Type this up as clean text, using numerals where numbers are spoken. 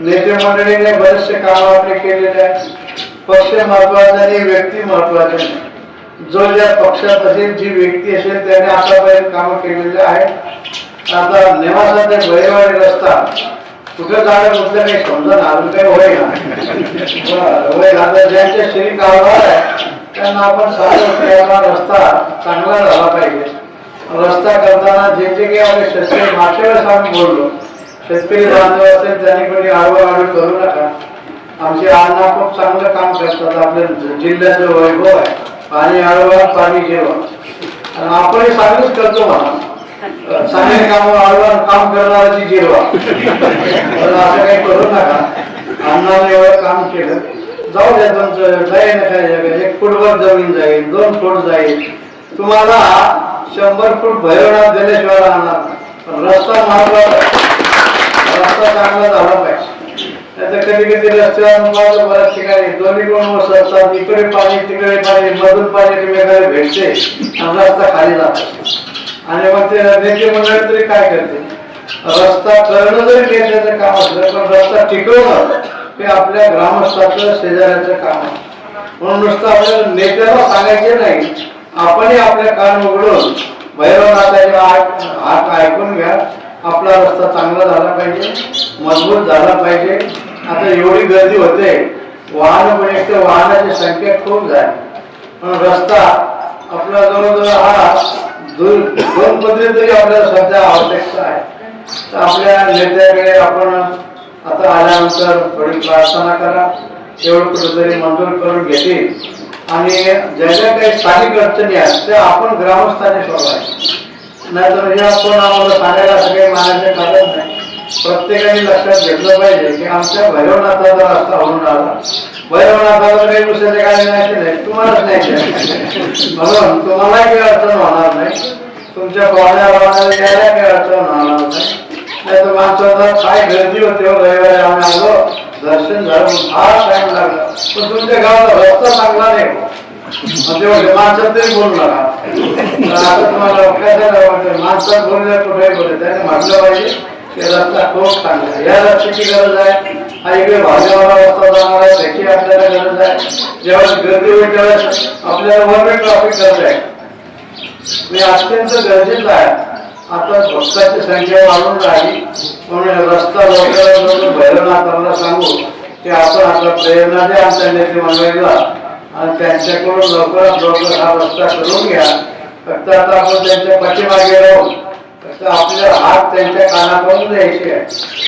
नेते मंडळीने बरेचसे काम आपले केलेले आहे. पक्ष महत्वाचा नाही, व्यक्ती महत्वाची नाही. जो ज्या पक्षात असेल, जी व्यक्ती असेल त्याने आतापर्यंत काम केलेले आहे. आता नेवासा ते भैरवाडी रस्ता कुठं जाणं कुठलं काही समजा अजून काही होय ना. आता ज्यांच्या श्री कारभार आहे त्यांना आपण सांगतो रस्ता चांगला झाला पाहिजे. रस्ता करताना जे जे काही आपले शेतकरी मागच्या वेळेस आम्ही बोललो, शेतकरी बांधव असेल त्यांनी कोणी आडवाआडवी करू नका. आमचे अण्णा खूप चांगलं काम करतात. आपल्या जिल्ह्याचं वैभव आहे. पाणी आडवा पाणी जेवा, आणि आपणही चांगलंच करतो म्हणा. चांगले काम आडवा काम करणाऱ्याची जेवा, असं काही करू नका. अण्णाने एवढं काम केलं, जाऊ द्या तुमचं जाईल ना काय. 1 फूटवर जमीन जाईल, 2 फूट जाईल. तुम्हाला 100 फूट भैरवनाथ दिल्याशिवाय राहणार. रस्ता महत्वाचा, रस्ता चांगला झाला पाहिजे. कधी कधी रस्त्यावर बऱ्याच ठिकाणी दोन्ही कोण असतात, इकडे पाणी तिकडे पाणी, मधून पाणी एकमेकाला भेटते आणि रस्ता खाली जातो. आणि मग ते नेते मंडळी तरी काय करते, रस्ता करणं जरी नेत्याचं काम असलं पण रस्ता टिकवणं हे आपल्या ग्रामस्थाचं शेजाऱ्याचं काम आहे. म्हणून नुसतं आपल्याला नेत्याला सांगायचे नाही, आपणही आपल्या कान उघडून भैरवनाथाचे हात ऐकून घ्या. आपला रस्ता चांगला झाला पाहिजे, मजबूत झाला पाहिजे. आता एवढी गर्दी होते, वाहन पण एक तर वाहनाची संख्या खूप झाली, पण रस्ता आपला जवळजवळ हा 2 पदरी तरी आपल्याला सध्या आवश्यकता आहे. तर आपल्या नेत्याकडे आपण आता आल्यानंतर थोडी प्रार्थना करा, एवढं कुठेतरी मंजूर करून घेतील. आणि ज्या ज्या काही स्थानिक अडचणी आहेत त्या आपण ग्रामस्थांनी सोडवायच्या. नाहीतर हे आपण आम्हाला सांगायला सगळे मानायचे कारण नाही. प्रत्येकाने लक्षात घेतलं पाहिजे की आमच्या भैरवनाथाचा रस्ता होऊन राहिला. भैरवनाथाला काही दुसऱ्याचे काय न्यायचे नाही, तुम्हालाच न्यायचे. म्हणून तुम्हालाही काही अडचण होणार नाही, तुमच्या पाहुण्याला यायला काही अडचण होणार नाही. नाही तर माणसाला काय गर्दी होते. रविवारी आम्ही आलो, दर्शन झालं, फार टाइम लागला, पण तुमच्या गावाला रस्ता चांगला नाही. तेवढे माणसात तरी बोलू नका. आता तुम्हाला काय झालं, माणसात बोलले कुठेही बोलले, त्याने म्हटलं पाहिजे की रस्ता खूप चांगला आहे, या रस्त्याची गरज आहे. हा इकडे भाजपाला रस्ता जाणार आहे, त्याची आपल्याला गरज आहे. जेव्हा गर्दी होईल त्यावेळेस आपल्याला वन ट्रॅफिक करत आहे, हे अत्यंत गरजेचं आहे. आता भक्तांची संख्या वाढून राहिली, म्हणून रस्ता लवकरात भैरवनाथाला सांगू की आपण आता प्रेरणा द्या आमच्या नेते मंडळीला, आणि त्यांच्याकडून लवकरात लवकर हा रस्ता करून घ्या. फक्त आता आपण त्यांच्या पाठीमागे राहून फक्त आपले हात त्यांच्या कानाकडून द्यायचे आहे.